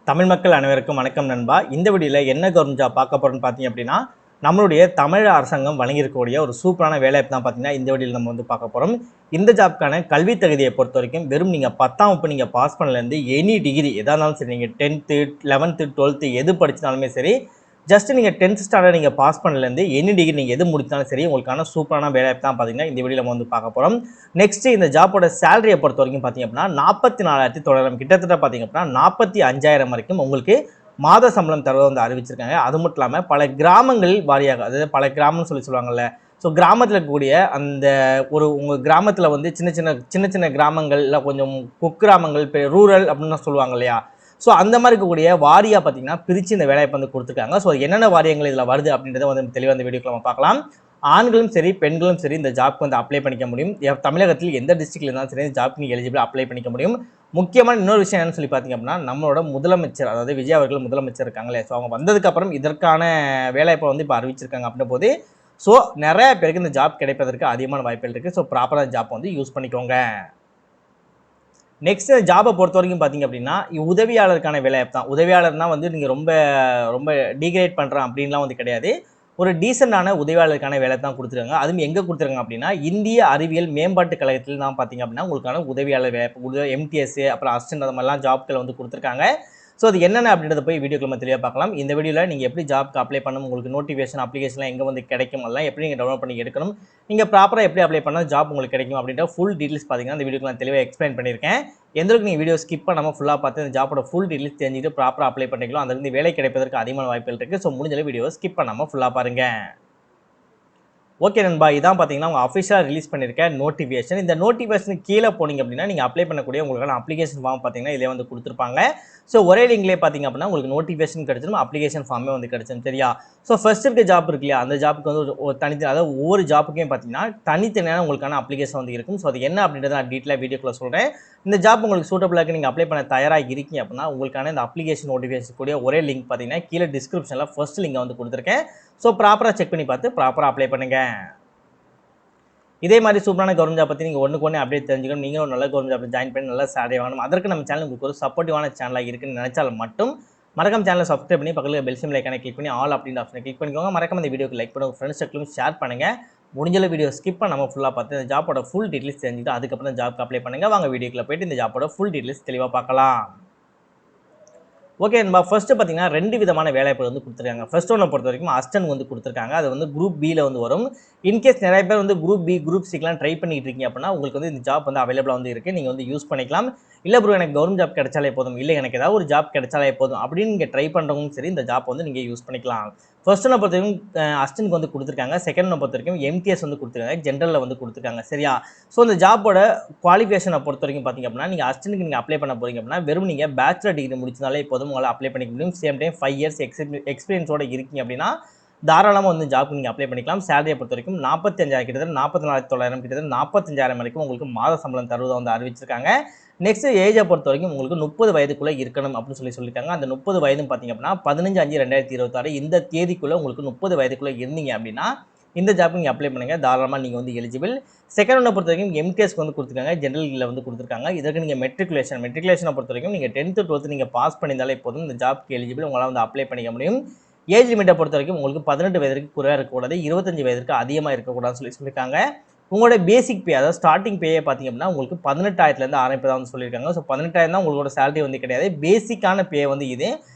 தமிழ் மக்கள் அனைவருக்கும் வணக்கம் நண்பா. இந்த வீடியோவில் என்ன கவர்மெண்ட் ஜாப் பார்க்க போகிறோம்னு பார்த்தீங்க அப்படின்னா, நம்மளுடைய தமிழ் அரசாங்கம் வழங்கியிருக்கக்கூடிய ஒரு சூப்பரான வேலைவாய்ப்பு தான் பார்த்தீங்கன்னா, இந்த வீடியோவில் நம்ம வந்து பார்க்க போகிறோம். இந்த ஜாப்க்கான கல்வி தகுதியை பொறுத்த வரைக்கும் வெறும் நீங்கள் 10ஆம் வகுப்பு நீங்கள் பாஸ் பண்ணலேருந்து எனி டிகிரி எதாக இருந்தாலும் சரி, நீங்கள் 10th 11th 12th எது படிச்சினாலுமே சரி, ஜஸ்ட் நீங்கள் 10th ஸ்டாண்டர்ட் நீங்கள் பாஸ் பண்ணலேருந்து எனி டிகிரி நீங்கள் எது முடித்தாலும் சரி, உங்களுக்கான சூப்பரான வேலைவாய்ப்பு தான் பார்த்தீங்கன்னா இந்த வீடியோவில் நம்ம வந்து பார்க்க போகிறோம். நெக்ஸ்ட் இந்த ஜாப்போட சேலரியை பொறுத்த வரைக்கும் பார்த்தீங்க அப்படின்னா 44,900 கிட்டத்தட்ட பார்த்தீங்க அப்படின்னா 45,000 வரைக்கும் உங்களுக்கு மாத சம்பளம் தருவதை வந்து அறிவிச்சிருக்காங்க. அது மட்டும் இல்லாமல் பல கிராமங்களில் வாரியாக, அதாவது பல கிராமம்னு சொல்லுவாங்கல்ல, ஸோ கிராமத்தில் இருக்கக்கூடிய அந்த உங்கள் கிராமத்தில் வந்து சின்ன சின்ன கிராமங்கள் இல்லை கொஞ்சம் குக்கிராமங்கள் ரூரல் அப்படின்னு சொல்லுவாங்க இல்லையா, ஸோ அந்த மாதிரி இருக்கக்கூடிய வாரியாக பார்த்தீங்கன்னா பிரித்து இந்த வேலையை வந்து கொடுத்துருக்காங்க. ஸோ என்னென்ன வாரியங்கள் இதில் வருது அப்படின்றத வந்து தெளிவாக இந்த வீடியோக்கு நம்ம பார்க்கலாம். ஆண்களும் சரி பெண்களும் சரி இந்த ஜாப்க்கு வந்து அப்ளை பண்ணிக்க முடியும். தமிழகத்தில் எந்த டிஸ்ட்ரிக்ட்ல இருந்தாலும் சரி இந்த ஜாப்க்கு நீங்கள் எலிஜிபிள் அப்ளை பண்ணிக்க முடியும். முக்கியமான இன்னொரு விஷயம் என்னன்னு சொல்லி பார்த்தீங்க அப்படின்னா, நம்மளோட முதலமைச்சர், அதாவது விஜய் அவர்கள் முதலமைச்சர் இருக்காங்களே, ஸோ அவங்க வந்ததுக்கப்புறம் இதற்கான வேலைவாய்ப்பை வந்து இப்போ அறிவிச்சிருக்காங்க அப்படின்ற போது, ஸோ நிறைய பேருக்கு இந்த ஜாப் கிடைப்பதற்கு அதிகமான வாய்ப்புகள் இருக்குது. ஸோ ப்ராப்பராக ஜாப் வந்து யூஸ் பண்ணிக்கோங்க. நெக்ஸ்ட் ஜாபை பொறுத்த வரைக்கும் பார்த்தீங்க அப்படின்னா, உதவியாளருக்கான வேலைவாய்ப்பு தான். உதவியாளர்னா வந்து நீங்கள் ரொம்ப ரொம்ப டீக்ரேட் பண்ணுறேன் அப்படின்லாம் வந்து கிடையாது. ஒரு டீசெண்டான உதவியாளருக்கான வேலை தான் கொடுத்துருக்காங்க. அதுவும் எங்கே கொடுத்துருக்காங்க அப்படின்னா, இந்திய அறிவியல் மேம்பாட்டு கழகத்தில் தான் பார்த்தீங்க அப்படின்னா உங்களுக்கான உதவியாளர் வேலை எம்டிஎஸ் அப்புறம் அசிஸ்டன்ட் அந்த மாதிரிலாம் ஜாப்கள் வந்து கொடுத்துருக்காங்க. ஸோ அது என்னென்ன அப்படின்றத போய் வீடியோக்கு நம்ம தெளிவாக பார்க்கலாம். இந்த வீடியோவில் நீங்கள் எப்படி ஜாப்க்கு அப்ளை பண்ணணும், உங்களுக்கு நோட்டிஃபிகேஷன் அப்ளிகேஷன்லாம் எங்கே வந்து கிடைக்கும், அதெல்லாம் எப்படி நீங்கள் டவுன்லோட் பண்ணி எடுக்கணும், நீங்கள் ப்ராப்பராக எப்படி அப்ளை பண்ணால் ஜாப் உங்களுக்கு கிடைக்கும் அப்படின்ற ஃபுல் டீட்டெயில்ஸ் பார்த்தீங்கன்னா இந்த வீடியோக்கு நான் தெளிவாக எக்ஸ்பிளைன் பண்ணியிருக்கேன். எந்தளவுக்கு நீங்கள் வீடியோ ஸ்கிப் பண்ணாமல் ஃபுல்லாக பார்த்து இந்த ஜாப்போட ஃபுல் டீட்டெயில்ஸ் தெரிஞ்சுட்டு ப்ராப்பராக அப்ளை பண்ணிக்கலாம், அதுலேருந்து வேலை கிடைப்பதற்கு அதிகமான வாய்ப்புகள் இருக்குது. ஸோ முடிஞ்சளவு வீடியோ ஸ்கிப் பண்ணாமல் ஃபுல்லாக பாருங்கள். ஓகே நண்பா, இதான் பார்த்தீங்கன்னா உங்கள் அஃபிஷியலாக ரிலீஸ் பண்ணியிருக்க நோட்டிஃபிகேஷன். இந்த நோட்டிஃபிகேஷன் கீழே போனீங்க அப்படின்னா நீங்கள் அப்ளை பண்ணக்கூடிய உங்களுக்கான அப்ளிகேஷன் ஃபார்ம் பார்த்தீங்கன்னா இதிலே வந்து கொடுத்துருப்பாங்க. ஸோ ஒரே லிங்க்லேயே பார்த்தீங்க அப்படின்னா உங்களுக்கு நோட்டிஃபிகேஷன் கிடைச்சிடும், அப்ளிகேஷன் ஃபார்மே வந்து கிடைச்சிடும். சரியா? ஸோ ஃபர்ஸ்ட் இருக்க ஜாப் இருக்கு இல்லையா, அந்த ஜாப்புக்கு வந்து ஒரு அதாவது ஒவ்வொரு ஜாப்புக்கும் பார்த்தீங்கன்னா தனித்தனியான உங்களுக்கான அப்ளிகேஷன் வந்து இருக்கும். ஸோ அது என்ன அப்படின்றத நான் டீட்டெயிலாக வீடியோக்குள்ள சொல்கிறேன். இந்த ஜாப் உங்களுக்கு சூட்டபிளாக நீங்கள் அப்ளை பண்ண தயாராக இருக்கீங்க அப்படின்னா உங்களுக்கான இந்த அப்ளிகேஷன் நோட்டிஃபிகேஷன் கூடிய ஒரே லிங்க் பார்த்தீங்கன்னா கீழே டிஸ்கிரிப்ஷனில் ஃபர்ஸ்ட் லிங்கை வந்து கொடுத்துருக்கேன். ஸோ ப்ராப்பராக செக் பண்ணி பார்த்து ப்ராப்பராக அப்ளை பண்ணுங்கள். இதே மாதிரி சூப்பரான கவர்மெண்ட் ஜாப் பற்றி நீங்கள் ஒன்றுக்கு ஒன்று அப்டேட் தெரிஞ்சுக்கணும், நீங்களும் நல்ல கவர்மெண்ட் ஜாப் ஜாயின் பண்ணி நல்ல சேலரி வாங்கணும், அதற்கு நம்ம சேனல் உங்களுக்கு ஒரு சப்போர்ட்டிவான சேனலாக இருக்குன்னு நினைச்சால் மட்டும் மறக்காம சேனலை சப்ஸ்கிரைப் பண்ணி பக்கத்தில் பெல் சிம்பிள் ஐக்கானை கிளிக் பண்ணி ஆல் அப்படின்ற ஆப்ஷனை கிளிக் பண்ணிக்கோங்க. மறக்காம இந்த வீடியோக்கு லைக் பண்ணுங்க, ஃப்ரெண்ட்ஸ் சர்க்கிளும் ஷேர் பண்ணுங்கள். முடிஞ்ச வீடியோ ஸ்கிப் பண்ணாமல் ஃபுல்லாக பார்த்து இந்த ஜாப்போட ஃபுல் டீட்டெயில்ஸ் தெரிஞ்சுட்டு அதுக்கப்புறம் இந்த ஜாப்க்கு அப்ளை பண்ணுங்கள். வாங்க வீடியோக்குள்ள போயிட்டு இந்த ஜாப்போட ஃபுல் டீட்டெயில்ஸ் தெளிவாக பார்க்கலாம். ஓகே நண்பா, ஃபர்ஸ்ட் பார்த்தீங்கன்னா 2 விதமான வேலைவாய்ப்பு வந்து கொடுத்துருக்காங்க. ஃபர்ஸ்ட் ஒன்னை பொறுத்த வரைக்கும் அசிஸ்டன்ட் வந்து கொடுத்துருக்காங்க. அது வந்து குரூப் பியில் வந்து வரும். இன்கேஸ் நிறைய பேர் வந்து குரூப் பி குரூப் சிக்கெலாம் ட்ரை பண்ணிட்டு இருக்கீங்க அப்படின்னா உங்களுக்கு வந்து இந்த ஜாப் வந்து அவைலபிளாக வந்து இருக்குது, நீங்கள் வந்து யூஸ் பண்ணிக்கலாம். இல்லை ப்ரோ எனக்கு கவர்மெண்ட் ஜாப் கிடைச்சாலே போதும், இல்லை எனக்கு ஏதாவது ஒரு ஜாப் கிடைச்சாலே போதும் அப்படின்னு நீங்கள் ட்ரை பண்ணுறவங்களும் சரி இந்த ஜாப் வந்து நீங்கள் யூஸ் பண்ணிக்கலாம். ஃபர்ஸ்ட் ஒன்னை பொறுத்த வரைக்கும் அசிஸ்டன்ட் வந்து கொடுத்துருக்காங்க. செகண்ட் ஒன்னை பொறுத்த வரைக்கும் எம்டிஎஸ் வந்து கொடுத்துருக்காங்க, ஜென்ரலில் வந்து கொடுத்துருக்காங்க. சரியா? ஸோ இந்த ஜாப்போட குவாலிஃபிகேஷனை பொறுத்த வரைக்கும் பார்த்தீங்க அப்படின்னா நீங்கள் அசிஸ்டன்ட்க்கு நீங்கள் அப்ளை பண்ண போகிறீங்க அப்படின்னா வெறும் நீங்கள் பேச்சுலர் டிகிரி முடிச்சினாலே போதும் உங்களால் அப்ளை பண்ணிக்க முடியும். சேம் டைம் 5 இயர்ஸ் எக்ஸ்பீரியன்ஸோட இருக்கீங்க அப்படின்னா தாராளமாக வந்து ஜாப்க்கு நீங்கள் அப்ளை பண்ணிக்கலாம். சேலரியை பொறுத்த வரைக்கும் 45,000 கிட்டத்தட்ட 44,900 கிட்டத்தட்ட 45,000 வரைக்கும் உங்களுக்கு மாத சம்பளம் தருவதை வந்து அறிவிச்சிருக்காங்க. நெக்ஸ்ட் ஏஜை பொறுத்த வரைக்கும் உங்களுக்கு 30 வயதுக்குள்ளே இருக்கணும் அப்படின்னு சொல்லியிருக்காங்க. அந்த 30 வயதுன்னு பார்த்தீங்க அப்படின்னா 15/5/2026 இந்த தேதிக்குள்ளே உங்களுக்கு 30 வயதுக்குள்ளே இருந்தீங்க அப்படின்னா இந்த ஜாப்புக்கு நீங்கள் அப்ளை பண்ணுங்கள், தாராளமாக நீங்கள் வந்து எலிஜிபிள். செகண்ட் ஒன்றை பொறுத்த வரைக்கும் எம்டிஎஸ்க்கு வந்து கொடுத்துருக்காங்க, ஜென்ரலில் வந்து கொடுத்துருக்காங்க. இதற்கு நீங்கள் மெட்ரிகுலேஷனை பொறுத்த வரைக்கும் நீங்கள் 10th 12th நீங்கள் பாஸ் பண்ணியிருந்தாலே போதும் இந்த ஜாப்க்கு எலிஜிபிள், உங்களால் வந்து அப்ளை பண்ணிக்க முடியும். ஏஜ் லிமிட்டை பொறுத்த வரைக்கும் உங்களுக்கு 18 வயதுக்கு குறையாக இருக்கக்கூடாது, 25 வயதுக்கு அதிகமாக இருக்கக்கூடாதுன்னு சொல்லியிருக்காங்க. உங்களோட பேசிக் பே, அதாவது ஸ்டார்டிங் பேயே பார்த்தீங்க அப்படின்னா உங்களுக்கு 18,000 ஆரம்பிப்பதாக வந்து சொல்லியிருக்காங்க. ஸோ 18,000 தான் உங்களோட சேலரி வந்து கிடையாது, பேசிக்கான பே வந்து இது.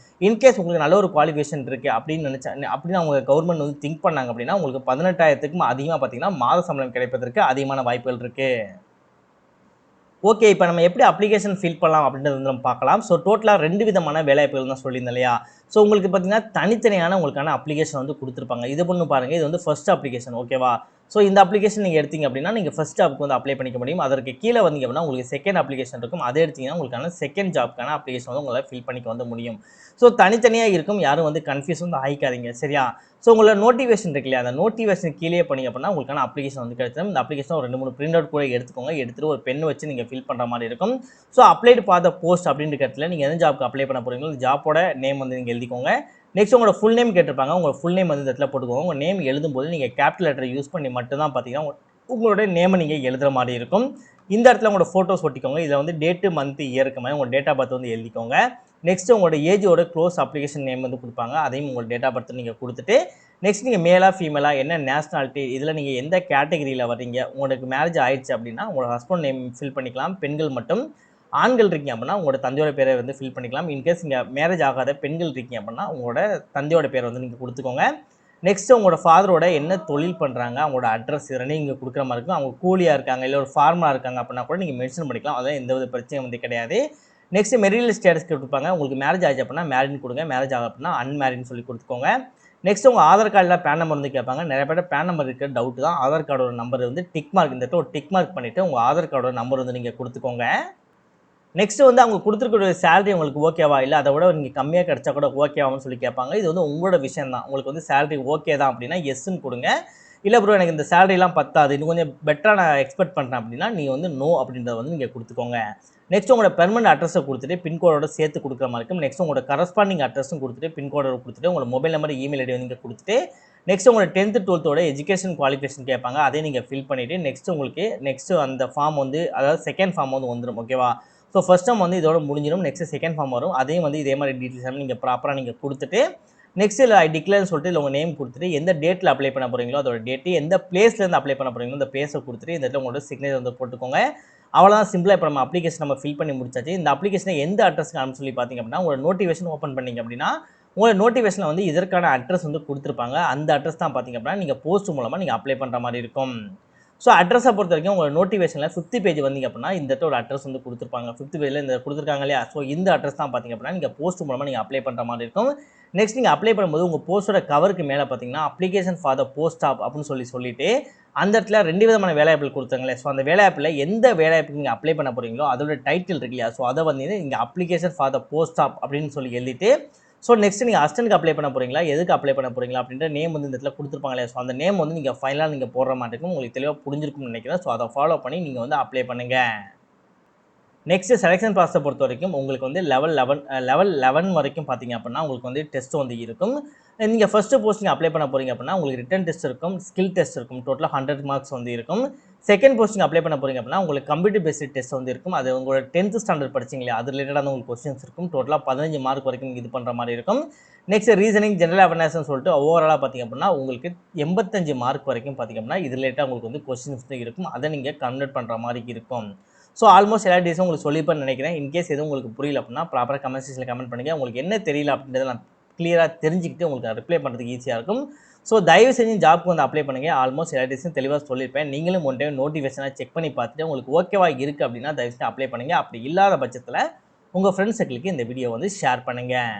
இன்கேஸ் உங்களுக்கு நல்ல ஒரு குவாலிஃபிகேஷன் இருக்குது அப்படின்னு அவங்க கவர்மெண்ட் வந்து திங்க் பண்ணாங்க அப்படின்னா உங்களுக்கு 18,000க்கும் அதிகமாக பார்த்தீங்கன்னா மாத சம்பளம் கிடைப்பதற்கு அதிகமான வாய்ப்புகள் இருக்குது. ஓகே, இப்போ நம்ம எப்படி அப்ளிகேஷன் ஃபில் பண்ணலாம் அப்படின்றது வந்து நம்ம பார்க்கலாம். ஸோ டோட்டலாக 2 விதமான வேலைவாய்ப்புகள் தான் சொல்லியிருந்தேன் இல்லையா. ஸோ உங்களுக்கு பார்த்தீங்கன்னா தனித்தனியான உங்களுக்கான அப்ளிகேஷன் வந்து கொடுத்துருப்பாங்க. இது பண்ணு பாருங்கள், இது வந்து ஃபர்ஸ்ட் அப்ளிகேஷன். ஓகேவா? ஸோ இந்த அப்ளிகேஷன் நீங்கள் எடுத்தீங்க அப்படின்னா நீங்கள் ஃபர்ஸ்ட் ஜாப்க்கு வந்து அப்ளை பண்ணிக்க முடியும். அதற்கு கீழே வந்தீங்க அப்படின்னா உங்களுக்கு செகண்ட் அப்ளிகேஷன் இருக்கும். அதை எடுத்தீங்கன்னா உங்களுக்கான செகண்ட் ஜாப்க்கான அப்ளிகேஷன் வந்து உங்களால் ஃபில் பண்ணிக்க வந்து முடியும். ஸோ தனித்தனியாக இருக்கும், யாரும் வந்து கன்ஃபியூஸ் வந்து ஆகிக்காதீங்க. சரியா? ஸோ உங்களோட நோட்டிஃபிகேஷன் இருக்கு இல்லையா, அந்த நோட்டிஃபிகேஷன் கீழே பண்ணி அப்படின்னா உங்களுக்கான அப்ளிகேஷன் வந்து கிடைச்சிடும். இந்த அப்ளிகேஷன் ஒரு 2-3 பிரிண்ட் அவுட் கூட எடுத்துக்கோங்க, எடுத்துகிட்டு ஒரு பென் வச்சு நீங்கள் ஃபில் பண்ணுற மாதிரி இருக்கும். So applied for the post அப்படின்ற இடத்துல நீங்கள் எந்த ஜாப்க்கு அப்ளை பண்ண போகிறீங்களோ இந்த ஜாப்போட நேம் வந்து நீங்கள் எழுதிக்கோங்க. நெக்ஸ்ட் உங்களோட ஃபுல் நேம் கேட்டிருப்பாங்க, உங்களோட ஃபுல் நேம் வந்து இந்த இடத்துல போட்டுக்கோங்க. உங்கள் நேம் எழுதும்போது நீங்கள் கேபிட்டல் லெட்டர் யூஸ் பண்ணி மட்டும் தான் பார்த்தீங்கன்னா உங்களோட நேமை நீங்கள் எழுதுகிற மாதிரி இருக்கும். இந்த இடத்துல உங்களோட ஃபோட்டோஸ் ஒட்டிக்கோங்க. இதில் வந்து டேட்டு, மந்த், இயருக்கு மாதிரி உங்களோட டேட் ஆஃப் பர்த் வந்து எழுதிக்கோங்க. நெக்ஸ்ட் உங்களோட ஏஜோட க்ளோஸ் அப்ளிகேஷன் நேம் வந்து கொடுப்பாங்க. அதையும் உங்களோட டேட் ஆஃப் பர்த் நீங்கள் கொடுத்துட்டு நெக்ஸ்ட் நீங்கள் மேலா ஃபீமேலா என்ன நேஷனாலிட்டி, இதில் நீங்கள் எந்த கேட்டகரியில் வர்றீங்க, உங்களுக்கு மேரேஜ் ஆயிடுச்சு அப்படின்னா உங்களோட ஹஸ்பண்ட் நேம் ஃபில் பண்ணிக்கலாம். பெண்கள் மட்டும். ஆண்கள் இருக்கீங்க அப்படின்னா உங்களோட தந்தையோட பேரை வந்து ஃபில் பண்ணிக்கலாம். இன்கேஸ் இங்கே மேரேஜ் ஆகாத பெண்கள் இருக்கீங்க அப்படின்னா உங்களோட தந்தையோட பேரை வந்து நீங்கள் கொடுத்துக்கோங்க. நெக்ஸ்ட் உங்களோட ஃபாதரோட என்ன தொழில் பண்ணுறாங்க, அவங்களோட அட்ரஸ் இதெல்லாம் நீங்கள் கொடுக்குற மாதிரி இருக்கும். அவங்க கூலியாக இருக்காங்க இல்லை ஒரு ஃபார்மராக இருக்காங்க அப்படின்னா கூட நீங்கள் மென்ஷன் பண்ணிக்கலாம். அதான் எந்த வித பிரச்சனையும் வந்து கிடையாது. நெக்ஸ்ட் மெரிட்டல் ஸ்டேட்டஸ் கொடுப்பாங்க. உங்களுக்கு மேரேஜ் ஆச்சு அப்படின்னா மேரிட்னு கொடுங்க, மேரேஜ் ஆக அப்படின்னா அன்மேரிட்னு சொல்லி கொடுத்துக்கோங்க. நெக்ஸ்ட் உங்கள் ஆதார் கார்டில் பேன் நம்பர் வந்து கேட்பாங்க. நிறைய பேர் பேன் நம்பர் இருக்கிற டவுட் தான். ஆதார் கார்டோட நம்பர் வந்து டிக் மார்க், இந்த இடத்துல ஒரு டிக் மார்க் பண்ணிவிட்டு உங்கள் ஆதார் கார்டோட நம்பர் வந்து நீங்கள் கொடுத்துக்கோங்க. நெக்ஸ்ட் வந்து அவங்க கொடுத்துருக்கிற சேலரி உங்களுக்கு ஓகேவா, இல்லை அதை விட நீங்கள் கம்மியாக கிடைச்சா கூட ஓகேவான்னு சொல்லி கேட்பாங்க. இது வந்து உங்களோட விஷயம் தான். உங்களுக்கு வந்து சேலரி ஓகே தான் அப்படின்னா எஸ்ன்னு கொடுங்க. இல்லை ப்ரோ எனக்கு இந்த சேலரிலாம் பத்தாது, இன்னும் கொஞ்சம் பெட்டராக நான் எக்ஸ்பெக்ட் பண்ணுறேன் அப்படின்னா நீங்கள் வந்து நோ அப்படின்றத வந்து நீங்கள் கொடுத்துக்கோங்க. நெக்ஸ்ட் உங்களோட பெர்மனன்ட் அட்ரஸை கொடுத்துட்டு பின்கோடோட சேர்த்து கொடுக்குற மாதிரி இருக்கும். நெக்ஸ்ட் உங்களோட கரஸ்பாண்டிங் அட்ரஸும் கொடுத்துட்டு பின்கோடோட கொடுத்துட்டு உங்களோட மொபைல் நம்பர், இமெயில் ஐடி வந்து நீங்கள் கொடுத்துட்டு நெக்ஸ்ட் உங்களோட 10th 12th எஜுகேஷன் குவாலிஃபிகேஷன் கேட்பாங்க. அதையும் நீங்கள் ஃபில் பண்ணிவிட்டு நெக்ஸ்ட் உங்களுக்கு நெக்ஸ்ட் அந்த ஃபார்ம் வந்து அதாவது செகண்ட் ஃபார்ம் வந்து வந்துடும். ஓகேவா? ஸோ ஃபர்ஸ்ட் டைம் வந்து இதோட முடிஞ்சிடும். நெக்ஸ்ட் செகண்ட் ஃபார்ம் வரும். அதையும் வந்து இதே மாதிரி டீட்டெயில்ஸ் எல்லாம் நீங்கள் ப்ராப்பராக நீங்கள் கொடுத்துட்டு நெக்ஸ்ட் இல்லை ஐ டிக்ளேர்னு சொல்லிட்டு இல்லை உங்கள் நேம் கொடுத்துட்டு எந்த டேட்டில் அப்ளை பண்ண போகிறீங்களோ அதோட டேட்டு, எந்த பிளேஸ்லேருந்து அப்ளை பண்ண போகிறீங்களோ அந்த பிளேஸை கொடுத்துட்டு இந்த இடத்துல உங்களோட சிக்னேச்சர் வந்து போட்டுக்கோங்க. அவ்வளோதான் சிம்பிளாக. இப்போ நம்ம அப்ளிகேஷன் நம்ம ஃபில் பண்ணி முடிச்சாச்சு. இந்த அப்ளிகேஷனை எந்த அட்ரஸ்க்கு அனுப்பி சொல்லி பார்த்தீங்க அப்படின்னா உங்களோட நோட்டிஃபிகேஷன் ஓப்பன் பண்ணிங்க அப்படின்னா உங்களோட நோட்டிஃபிகேஷனில் வந்து இதற்கான அட்ரஸ் வந்து கொடுத்துருப்பாங்க. அந்த அட்ரஸ் தான் பார்த்தீங்க அப்படின்னா நீங்கள் போஸ்ட் மூலமாக நீங்கள் அப்ளை பண்ணுற மாதிரி இருக்கும். ஸோ அட்ரஸை பொறுத்த வரைக்கும் உங்களோட நோட்டிஃபிகேஷனில் 5th பேஜ் வந்தீங்க அப்படின்னா இந்த இடத்துல ஒரு அட்ரஸ் வந்து கொடுத்துருப்பாங்க. 5th பேஜில் இந்த கொடுத்துருக்காங்க இல்லையா? ஸோ இந்த அட்ரஸ் தான் பார்த்தீங்க அப்படின்னா நீங்கள் போஸ்ட் மூலமாக நீங்கள் அப்ளை பண்ணுற மாதிரி இருக்கும். நெக்ஸ்ட் நீங்கள் அப்ளை பண்ணும்போது உங்கள் போஸ்ட்டோட கவருக்கு மேலே பார்த்தீங்கன்னா application for the post of அப்படின்னு சொல்லிட்டு அந்த இடத்துல 2 விதமான வேலைவாய்ப்புகள் கொடுத்தாங்களே. ஸோ அந்த வேலைவாய்ப்பில் எந்த வேலைவாய்ப்புக்கு நீங்கள் அப்ளை பண்ண போகிறீங்களோ அதோட டைட்டில் இருக்கு இல்லையா? ஸோ அதை வந்து இங்கே application for the post of அப்படின்னு சொல்லி எழுதிட்டு ஸோ நெக்ஸ்ட் நீங்கள் அசிஸ்டன்ட்க்கு அப்ளை பண்ண போகிறீங்களா, எதுக்கு அப்ளை பண்ண போகிறீங்களா அப்படின்ற நேம் வந்து இந்த இடத்துல கொடுத்துருப்பாங்களே. ஸோ அந்த நேம் வந்து நீங்கள் ஃபைனலாக நீங்கள் போடுற மாதிரி இருக்கும். உங்களுக்கு தெளிவாக புரிஞ்சிருக்கும்னு நினைக்கிறேன். ஸோ அதை ஃபாலோ பண்ணி நீங்கள் வந்து அப்ளை பண்ணுங்கள். நெக்ஸ்ட் செலெக்ஷன் ப்ராசஸை பொறுத்த வரைக்கும் உங்களுக்கு வந்து லெவல் 11 வரைக்கும் பார்த்தீங்க அப்படின்னா உங்களுக்கு வந்து டெஸ்ட் வந்து இருக்கும். நீங்கள் ஃபஸ்ட்டு போஸ்டிங் அப்ளை பண்ண போகிறீங்க அப்படின்னா உங்களுக்கு ரிட்டன் டெஸ்ட் இருக்கும், ஸ்கில் டெஸ்ட் இருக்கும், டோட்டலாக 100 மார்க்ஸ் வந்து இருக்கும். செகண்ட் போஸ்டிங் அப்ளை பண்ண போகிறீங்க அப்படின்னா உங்களுக்கு கம்ப்யூட்டர் பேஸ்ட் டெஸ்ட் வந்து இருக்கும். அது உங்களோட 10th ஸ்டாண்டர்ட் படிச்சிங்க இல்லையா, அது ரிலேட்டடாக உங்களுக்கு கொஸ்டின்ஸ் இருக்கும். டோட்டலாக 15 மார்க் வரைக்கும் இது பண்ணுற மாதிரி இருக்கும். நெக்ஸ்ட் ரீசனிங், ஜெனரல் அவேர்னஸ்னு சொல்லிட்டு ஓவராலாக பார்த்தீங்க அப்படின்னா உங்களுக்கு 85 மார்க் வரைக்கும் பார்த்தீங்க அப்படின்னா இது ரிலேட்டாக உங்களுக்கு வந்து கொஸ்டின்ஸ் தான் இருக்கும். அதை நீங்கள் கன்வெர்ட் பண்ணுற மாதிரி இருக்கும். ஸோ ஆல்மோஸ்ட் எல்லா டீஸும் உங்களுக்கு சொல்லிப்பேன்னு நினைக்கிறேன். இன்கேஸ் எதுவும் உங்களுக்கு புரியல அப்படின்னா ப்ராப்பராக கமெண்ட் செக்ஷனில் கமெண்ட் பண்ணுங்கள். உங்களுக்கு என்ன தெரியல அப்படின்றத நான் கிளியராக தெரிஞ்சுக்கிட்டு உங்களுக்கு ரிப்ளை பண்ணுறதுக்கு ஈஸியாக இருக்கும். ஸோ தயவு செஞ்சு ஜாப்க்கு வந்து அப்ளை பண்ணுங்கள். ஆல்மோஸ்ட் எல்லா டீஸும் தெளிவாக சொல்லியிருப்பேன். நீங்களும் ஒன் டைம் நோட்டிஃபிகேஷனாக செக் பண்ணி பார்த்துட்டு உங்களுக்கு ஓகேவா இருக்குது அப்படின்னா தயவு செஞ்சு அப்ளை பண்ணுங்கள். அப்படி இல்லாத பட்சத்தில் உங்கள் ஃப்ரெண்ட்ஸ் சர்க்கிளுக்கு இந்த வீடியோ வந்து ஷேர் பண்ணுங்கள்.